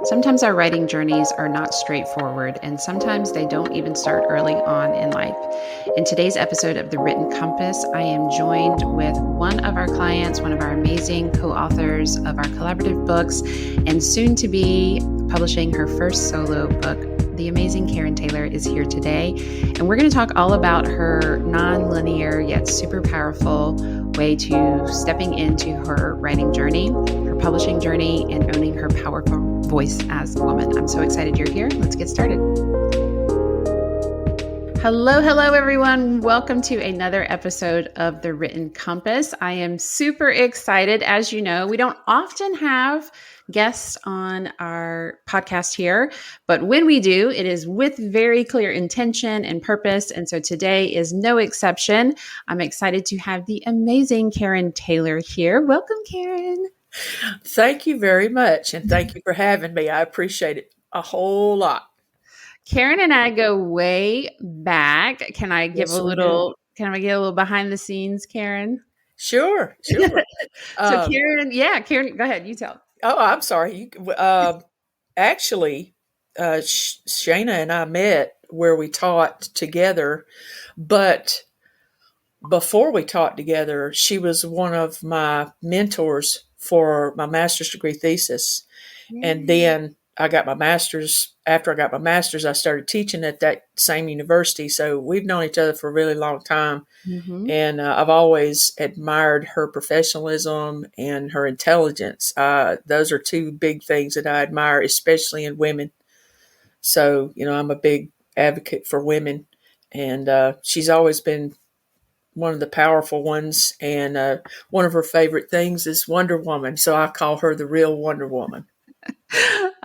Sometimes our writing journeys are not straightforward, and sometimes they don't even start early on in life. In today's episode of The Written Compass, I am joined with one of our clients, one of our amazing co-authors of our collaborative books, and soon to be publishing her first solo book. The amazing Karen Taylor is here today, and we're going to talk all about her non-linear yet super powerful way to stepping into her writing journey, her publishing journey, and owning her powerful voice as a woman. I'm so excited you're here. Let's get started. Hello, everyone. Welcome to another episode of The Written Compass. I am super excited. As you know, we don't often have guests on our podcast here, but when we do, it is with very clear intention and purpose. And so today is no exception. I'm excited to have the amazing Karen Taylor here. Welcome, Karen. Thank you very much. And thank you for having me. I appreciate it a whole lot. Karen and I go way back. Can I give a little behind the scenes, Karen? Sure. So Karen, go ahead. You tell. Oh, I'm sorry. Actually, Shayna and I met where we taught together, but before we taught together, she was one of my mentors for my master's degree thesis. And then I got my master's. After I got my master's, I started teaching at that same university. So we've known each other for a really long time. Mm-hmm. And I've always admired her professionalism and her intelligence. Those are two big things that I admire, especially in women. So, I'm a big advocate for women. And she's always been one of the powerful ones. And one of her favorite things is Wonder Woman. So I call her the real Wonder Woman.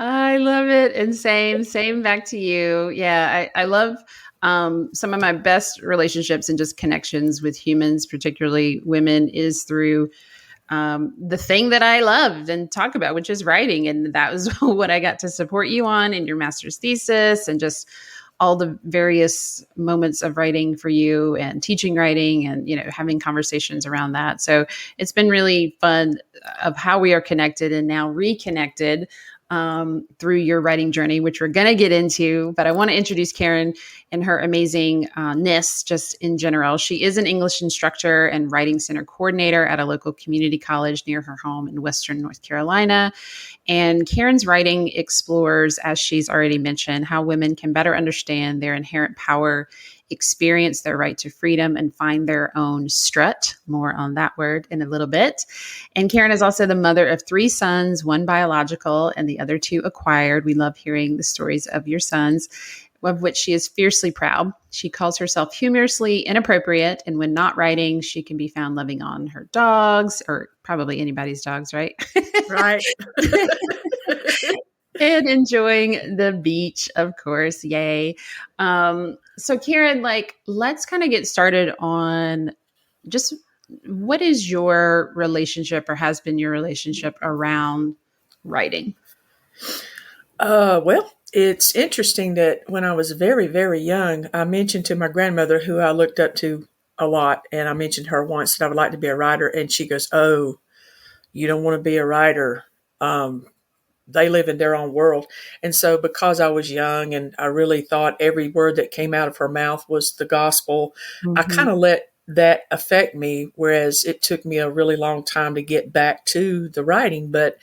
I love it. And same back to you. Yeah, I love some of my best relationships and just connections with humans, particularly women, is through the thing that I love and talk about, which is writing. And that was what I got to support you on in your master's thesis and just all the various moments of writing for you and teaching writing and, having conversations around that. So it's been really fun of how we are connected and now reconnected through your writing journey, which we're going to get into. But I want to introduce Karen and her amazingness just in general. She is an English instructor and writing center coordinator at a local community college near her home in Western North Carolina. And Karen's writing explores, as she's already mentioned, how women can better understand their inherent power, experience their right to freedom, and find their own strut. More on that word in a little bit. And Karen is also the mother of 3 sons, 1 biological and the other 2 acquired. We love hearing the stories of your sons, of which she is fiercely proud. She calls herself humorously inappropriate, and when not writing, she can be found loving on her dogs, or probably anybody's dogs, right? Right. And enjoying the beach, of course. Yay. So Karen, let's kind of get started on just what is your relationship or has been your relationship around writing? Well, it's interesting that when I was very, very young, I mentioned to my grandmother, who I looked up to a lot, and I mentioned her once that I would like to be a writer. And she goes, "Oh, you don't want to be a writer. They live in their own world." And so because I was young and I really thought every word that came out of her mouth was the gospel, I kind of let that affect me, whereas it took me a really long time to get back to the writing. But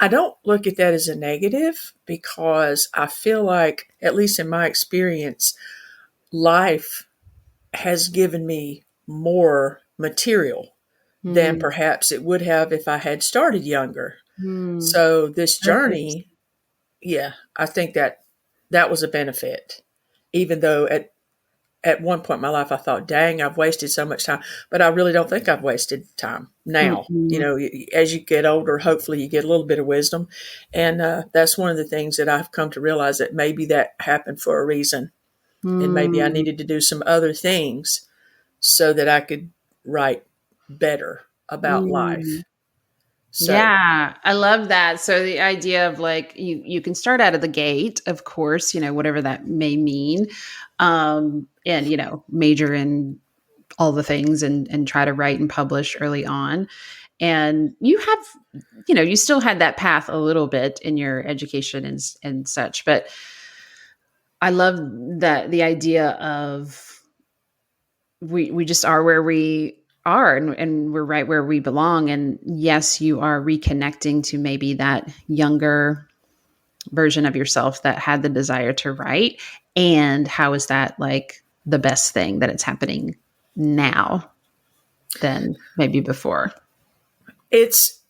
I don't look at that as a negative, because I feel like, at least in my experience, life has given me more material than perhaps it would have if I had started younger. So this journey, I think that was a benefit, even though at one point in my life, I thought, dang, I've wasted so much time, but I really don't think I've wasted time now. As you get older, hopefully you get a little bit of wisdom. And that's one of the things that I've come to realize, that maybe that happened for a reason. And maybe I needed to do some other things so that I could write better about life. So. Yeah, I love that. So the idea of you can start out of the gate, of course, whatever that may mean, and, major in all the things and try to write and publish early on. And you have, you still had that path a little bit in your education and such, but I love that the idea of we just are where we are, and we're right where we belong. And yes, you are reconnecting to maybe that younger version of yourself that had the desire to write. And how is that like the best thing that it's happening now than maybe before? It's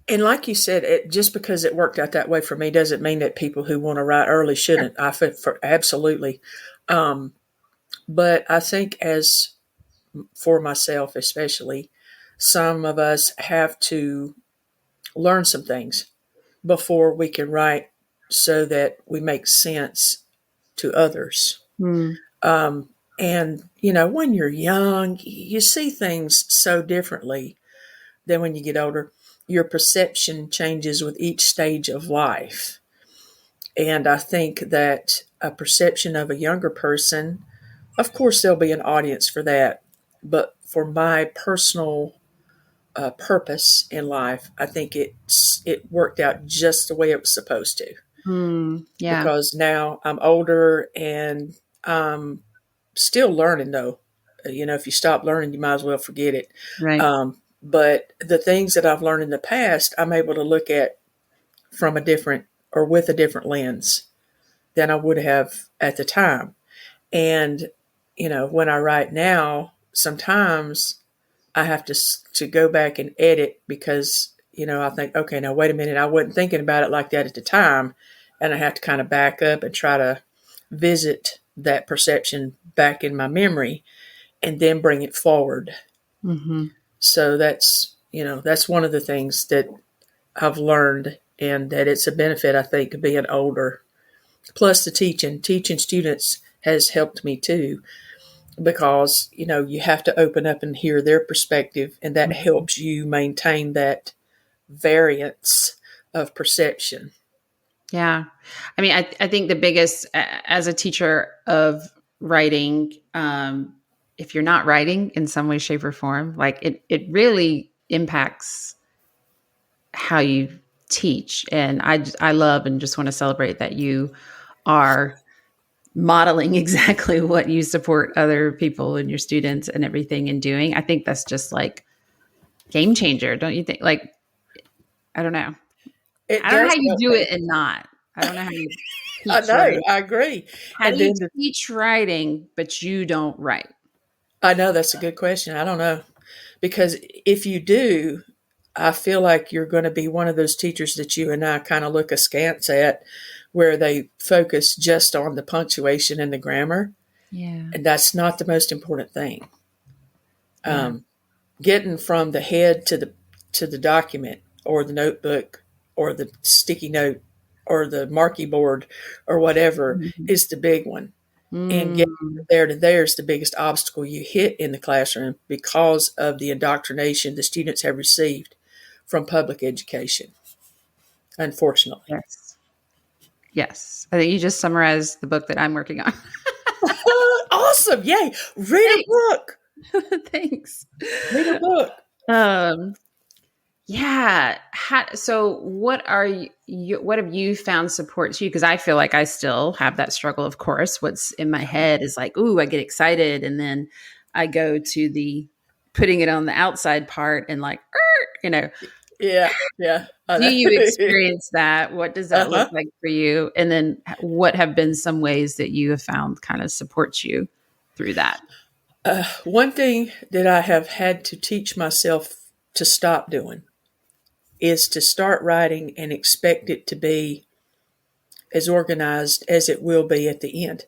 and like you said, just because it worked out that way for me doesn't mean that people who want to write early Sure. shouldn't. I think for absolutely, um, but I think as for myself especially, some of us have to learn some things before we can write so that we make sense to others. Hmm. Um, and, when you're young, you see things so differently than when you get older. Your perception changes with each stage of life. And I think that a perception of a younger person, of course, there'll be an audience for that. But for my personal purpose in life, I think it worked out just the way it was supposed to. Hmm. Yeah. Because now I'm older and I'm still learning, though. If you stop learning, you might as well forget it. Right. But the things that I've learned in the past, I'm able to look at from a different or with a different lens than I would have at the time. And, when I write now, sometimes I have to go back and edit because, I think, okay, now wait a minute. I wasn't thinking about it like that at the time. And I have to kind of back up and try to visit that perception back in my memory and then bring it forward. Hmm. So that's one of the things that I've learned and that it's a benefit, I think, of being older. Plus the teaching students has helped me too because, you have to open up and hear their perspective and that helps you maintain that variance of perception. Yeah. I mean, I think the biggest, as a teacher of writing, if you're not writing in some way, shape, or form, like it really impacts how you teach. And I love and just want to celebrate that you are modeling exactly what you support other people and your students and everything in doing. I think that's just like game changer, don't you think? Like, I don't know. It I don't know how you do definitely, it and not. I don't know how you I teach know, writing. I agree. How And do you then teach writing, but you don't write? I know that's a good question. I don't know. Because if you do, I feel like you're going to be one of those teachers that you and I kind of look askance at, where they focus just on the punctuation and the grammar. Yeah. And that's not the most important thing. Yeah. Um, Getting from the head to the document or the notebook or the sticky note or the marquee board or whatever Mhm. is the big one. And getting Mm, there to there is the biggest obstacle you hit in the classroom because of the indoctrination the students have received from public education, unfortunately. yes. Yes. I think you just summarized the book that I'm working on. Awesome. Yay. Read a Thanks. book. Thanks. Read a book. Um, yeah. So what have you found supports you? Because I feel like I still have that struggle, of course. What's in my head is like, ooh, I get excited. And then I go to the putting it on the outside part and like, you know, Yeah. Yeah. I do know. you experience that? What does that look Uh-huh. like for you? And then what have been some ways that you have found kind of supports you through that? One thing that I have had to teach myself to stop doing is to start writing and expect it to be as organized as it will be at the end. Yeah.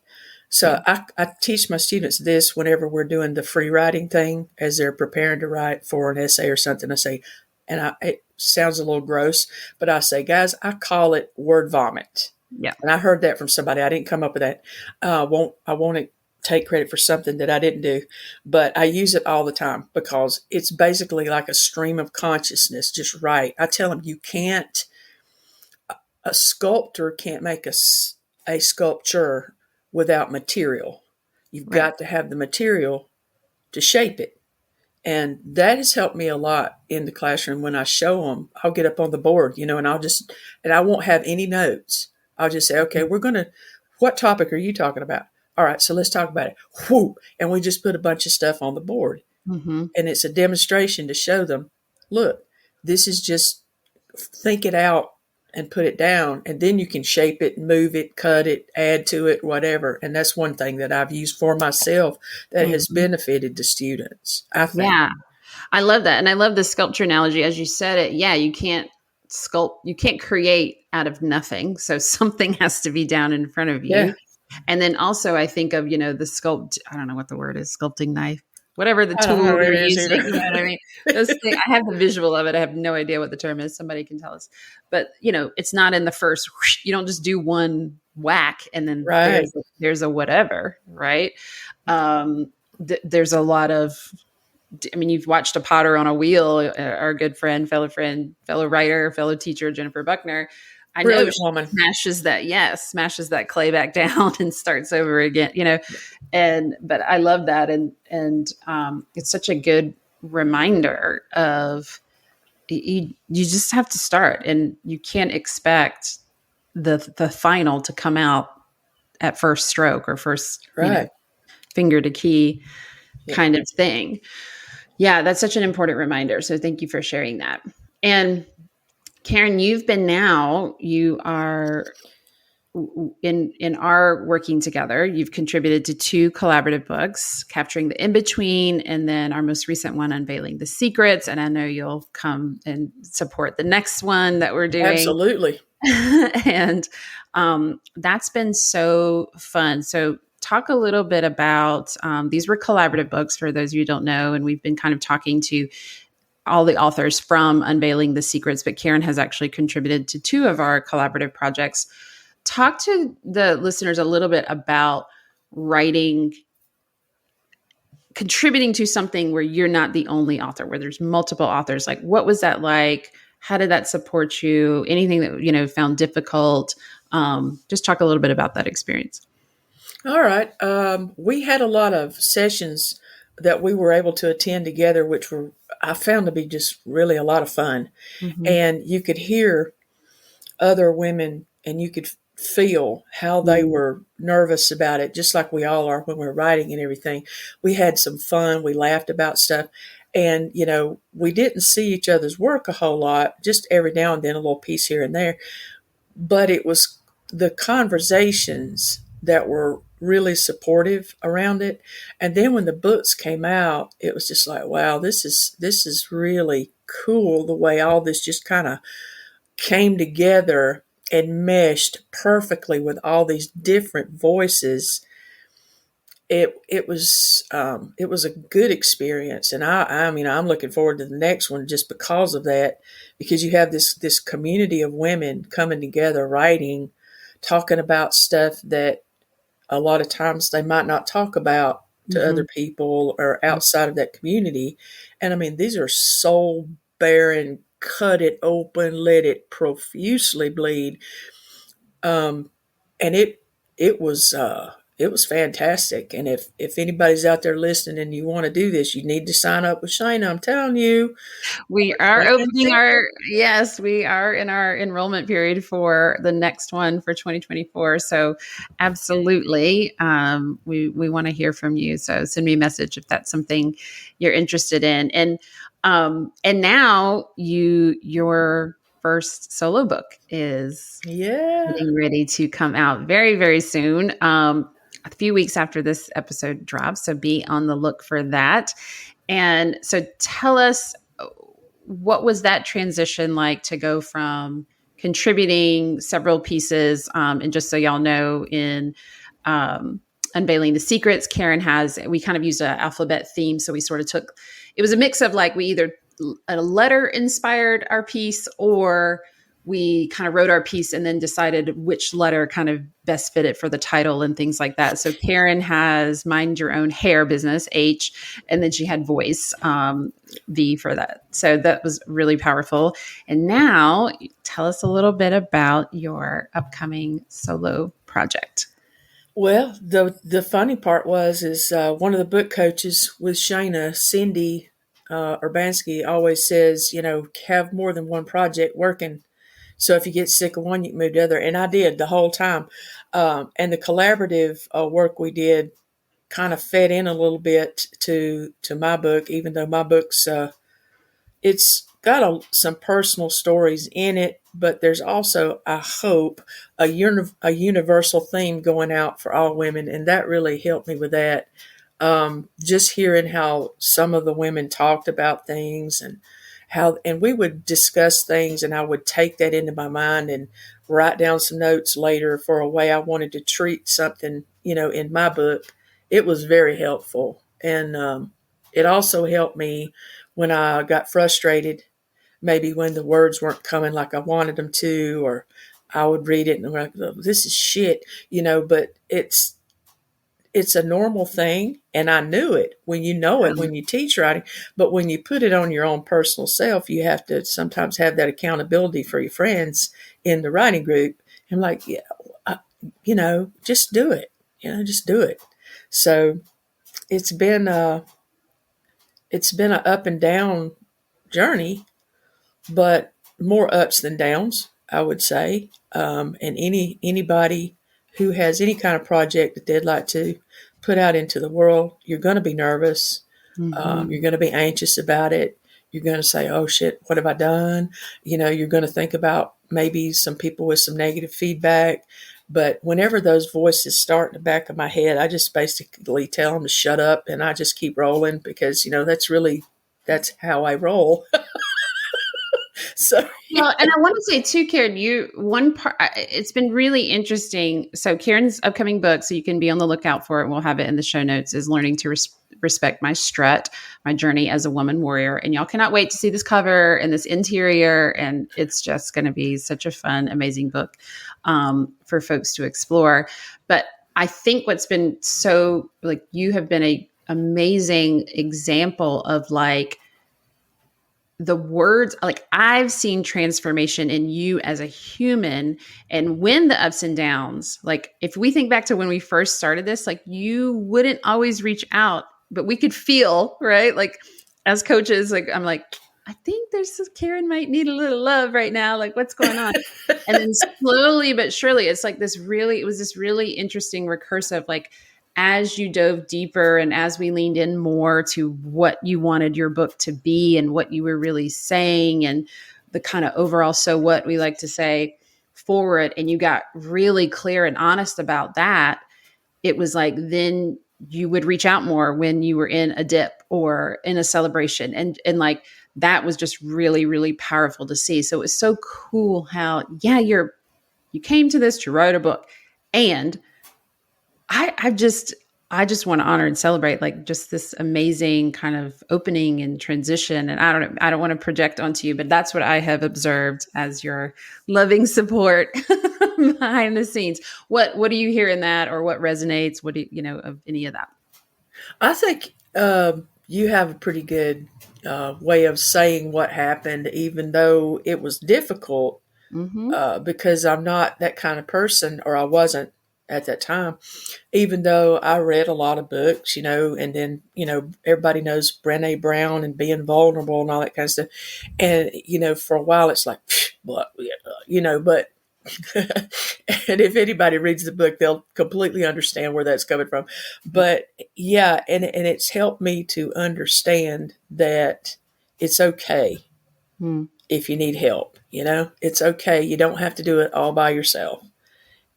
So I teach my students this whenever we're doing the free writing thing, as they're preparing to write for an essay or something. I say, it sounds a little gross, but I say, guys, I call it word vomit. Yeah. And I heard that from somebody. I didn't come up with that. I won't take credit for something that I didn't do, but I use it all the time because it's basically like a stream of consciousness. Just right. I tell them you can't. A sculptor can't make a sculpture without material. You've Right. got to have the material to shape it. And that has helped me a lot in the classroom. When I show them, I'll get up on the board, and and I won't have any notes. I'll just say, okay, what topic are you talking about? All right, so let's talk about it. Whoo. And we just put a bunch of stuff on the board. Mm-hmm. And it's a demonstration to show them, look, this is just think it out and put it down, and then you can shape it, move it, cut it, add to it, whatever. And that's one thing that I've used for myself that has Mm-hmm. benefited the students, I think. Yeah. I love that. And I love the sculpture analogy. As you said it, yeah, you can't sculpt, you can't create out of nothing. So something has to be down in front of Yeah. you. And then also I think of, the sculpt, I don't know what the word is, sculpting knife, whatever the I don't know tool what they're it is using. either. You know what I mean? I have the visual of it. I have no idea what the term is. Somebody can tell us. But, it's not in the first, whoosh, you don't just do one whack and then Right. there's a whatever, right? There's a lot of, I mean, you've watched a potter on a wheel. Our good friend, fellow writer, fellow teacher, Jennifer Buckner. I know Brilliant she woman. smashes that clay back down and starts over again. But I love that, and it's such a good reminder of you just have to start, and you can't expect the final to come out at first stroke or first Right. finger to key Yeah. kind of thing. Yeah, that's such an important reminder. So thank you for sharing that. And Karen, you are in our working together. You've contributed to 2 collaborative books, Capturing the In-Between, and then our most recent one, Unveiling the Secrets. And I know you'll come and support the next one that we're doing. Absolutely. And that's been so fun. So talk a little bit about, these were collaborative books for those of you who don't know, and we've been kind of talking to all the authors from Unveiling the Secrets, but Karen has actually contributed to 2 of our collaborative projects. Talk to the listeners a little bit about writing, contributing to something where you're not the only author, where there's multiple authors. Like, what was that like? How did that support you? Anything that, found difficult? Just talk a little bit about that experience. All right. We had a lot of sessions that we were able to attend together, which I found to be just really a lot of fun. Mm-hmm. And you could hear other women and you could feel how they were nervous about it, just like we all are when we're writing and everything. We had some fun. We laughed about stuff. And, we didn't see each other's work a whole lot, just every now and then a little piece here and there. But it was the conversations that were really supportive around it. And then when the books came out, it was just like, wow, this is really cool the way all this just kind of came together and meshed perfectly with all these different voices. It was a good experience, and I mean I'm looking forward to the next one just because of that, because you have this community of women coming together, writing, talking about stuff that a lot of times they might not talk about to Mm-hmm. other people or outside of that community. And I mean, these are soul bearing, cut it open, let it profusely bleed. And it was fantastic. And if anybody's out there listening and you want to do this, you need to sign up with Shayna. I'm telling you, We are women opening secret. yes, we are in our enrollment period for the next one for 2024. So absolutely. We want to hear from you. So send me a message if that's something you're interested in. And now your first solo book is Yeah. getting ready to come out very, very soon. A few weeks after this episode drops. So be on the look for that. And so tell us, what was that transition like to go from contributing several pieces? And just so y'all know, in Unveiling the Secrets, we kind of used an alphabet theme. So we sort of it was a mix of like we either a letter inspired our piece or we kind of wrote our piece and then decided which letter kind of best fit it for the title and things like that. So Karen has Mind Your Own Hair Business, H, and then she had Voice, V for that. So that was really powerful. And now tell us a little bit about your upcoming solo project. Well, the funny part is one of the book coaches with Shayna, Cindy. Urbanski always says, have more than one project working. So if you get sick of one, you can move to the other. And I did the whole time. And the collaborative work we did kind of fed in a little bit to my book, even though my book's it's got some personal stories in it, but there's also, I hope, a universal theme going out for all women, and that really helped me with that. Just hearing how some of the women talked about things and we would discuss things, and I would take that into my mind and write down some notes later for a way I wanted to treat something, in my book. It was very helpful, and it also helped me when I got frustrated, maybe when the words weren't coming like I wanted them to, or I would read it and I'm like, "Oh, this is shit," but it's a normal thing, and I knew it when you know it when you teach writing. But when you put it on your own personal self, you have to sometimes have that accountability for your friends in the writing group. I'm like, yeah, uh, just do it. Just do it. So it's been a up and down journey, but more ups than downs, I would say. And anybody who has any kind of project that they'd like to put out into the world, you're going to be nervous. Mm-hmm. You're going to be anxious about it. You're going to say, "Oh shit, what have I done?" You're going to think about maybe some people with some negative feedback. But whenever those voices start in the back of my head, I just basically tell them to shut up, and I just keep rolling because that's how I roll. So Well, and I want to say too, Karen, you one part. It's been really interesting. So Karen's upcoming book, so you can be on the lookout for it. We'll have it in the show notes. Is learning to respect my strut, my journey as a woman warrior, and y'all cannot wait to see this cover and this interior, and it's just going to be such a fun, amazing book for folks to explore. But I think what's been so like you have been a amazing example of like the words, like I've seen transformation in you as a human, and when the ups and downs, like if we think back to when we first started this, like you wouldn't always reach out, but we could feel, right? Like as coaches, like I'm like, I think Karen might need a little love right now, like what's going on? And then slowly but surely it's like it was this really interesting recursive, like as you dove deeper and as we leaned in more to what you wanted your book to be and what you were really saying and the kind of overall, so what we like to say forward, and you got really clear and honest about that, it was like then you would reach out more when you were in a dip or in a celebration, and like that was just really really powerful to see. So it was so cool how you came to this to write a book, and I just want to honor and celebrate like just this amazing kind of opening and transition. And I don't want to project onto you, but that's what I have observed as your loving support behind the scenes. What do you hear in that, or what resonates? What do of any of that? I think you have a pretty good way of saying what happened, even though it was difficult, Mm-hmm. because I'm not that kind of person, or I wasn't at that time. Even though I read a lot of books, and then everybody knows Brené Brown and being vulnerable and all that kind of stuff. And for a while it's like, but but and if anybody reads the book, they'll completely understand where that's coming from. But yeah, and it's helped me to understand that it's okay Mm-hmm. if you need help. It's okay. You don't have to do it all by yourself.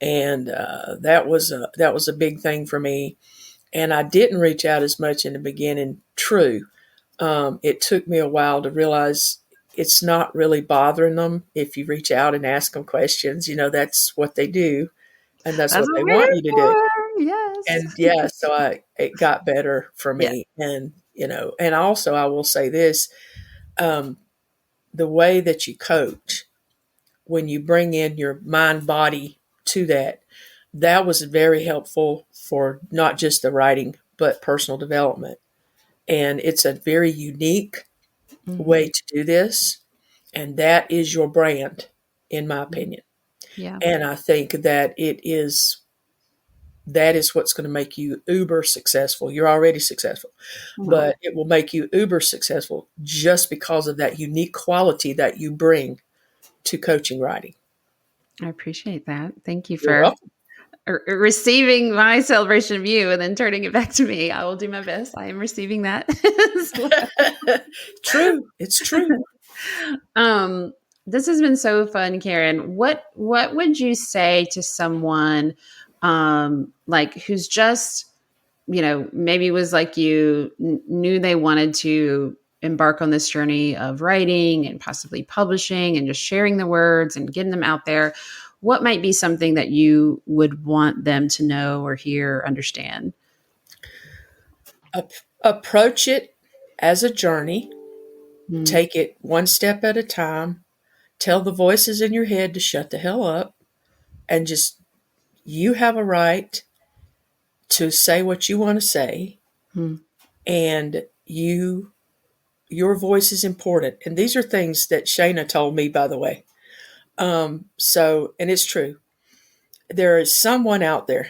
And that was a big thing for me. And I didn't reach out as much in the beginning. True. It took me a while to realize it's not really bothering them if you reach out and ask them questions. That's what they do, and that's That's what what they we're want here you to do. for. Yes. And yeah, so it got better for Yeah. me. And and also I will say this: um, the way that you coach, when you bring in your mind body to that was very helpful for not just the writing but personal development. And it's a very unique way Mm-hmm. to do this. And that is your brand, in my opinion. Yeah. And I think that it is that is what's going to make you uber successful. You're already successful, Oh, but it will make you uber successful just because of that unique quality that you bring to coaching writing. I appreciate that. Thank you You're for welcome. receiving my celebration of you and then turning it back to me. I will do my best. I am receiving that as well. True. It's true. Um, this has been so fun, Karen. What would you say to someone like who's just, maybe was like you, knew they wanted to embark on this journey of writing and possibly publishing and just sharing the words and getting them out there? What might be something that you would want them to know or hear or understand? Approach it as a journey. Mm, Take it one step at a time. Tell the voices in your head to shut the hell up and just, you have a right to say what you want to say, mm, and your voice is important. And these are things that Shayna told me, by the way. And it's true. There is someone out there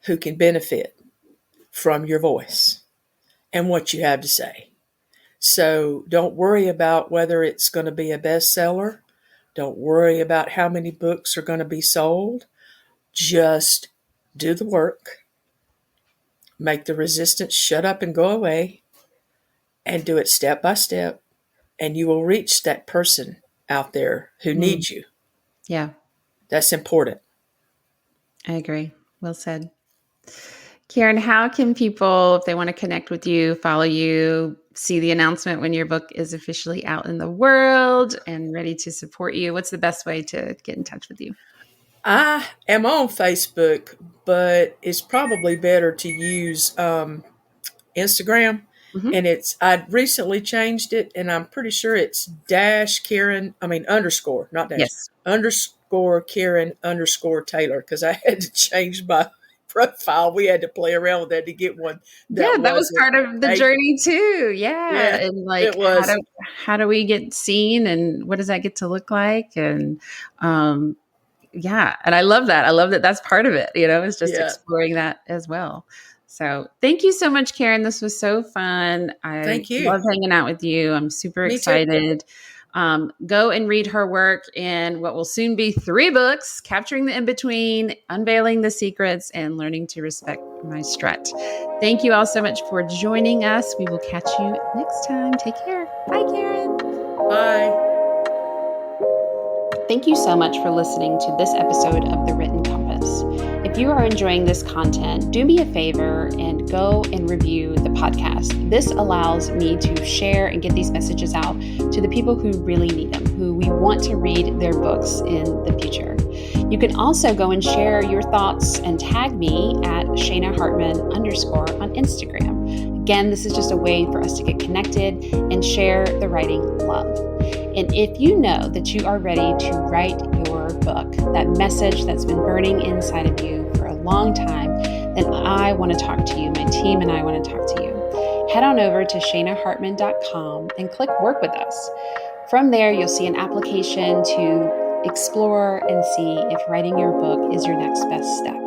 who can benefit from your voice and what you have to say. So don't worry about whether it's going to be a bestseller. Don't worry about how many books are going to be sold. Just do the work, make the resistance shut up and go away, and do it step by step. And you will reach that person out there who mm. needs you. Yeah, That's important. I agree. Well said. Karen, how can people, if they want to connect with you, follow you, see the announcement when your book is officially out in the world and ready to support you? What's the best way to get in touch with you? I am on Facebook, but it's probably better to use Instagram. Hmm. And I recently changed it, and I'm pretty sure it's dash Karen, I mean underscore, not dash, Yes. underscore Karen underscore Taylor, because I had to change my profile. We had to play around with that to get one Yeah, that that was wasn't part of the fake. journey too. Yeah. Yeah, And like it was. how do we get seen and what does that get to look like? And um yeah, and I love that. I love that that's part of it, is just Yeah. exploring that as well. So thank you so much, Karen. This was so fun. I Thank you. love hanging out with you. I'm super Me too. excited. Go and read her work in what will soon be 3 books: Capturing the In-Between, Unveiling the Secrets, and Learning to Respect My Strut. Thank you all so much for joining us. We will catch you next time. Take care. Bye, Karen. Bye. Thank you so much for listening to this episode of The Written Compass. If you are enjoying this content, do me a favor and go and review the podcast. This allows me to share and get these messages out to the people who really need them, who we want to read their books in the future. You can also go and share your thoughts and tag me at Shayna Hartman _ on Instagram. Again, this is just a way for us to get connected and share the writing love. And if you know that you are ready to write your book, that message that's been burning inside of you for a long time, then I want to talk to you. My team and I want to talk to you. Head on over to shaynahartman.com and click Work with Us. From there, you'll see an application to explore and see if writing your book is your next best step.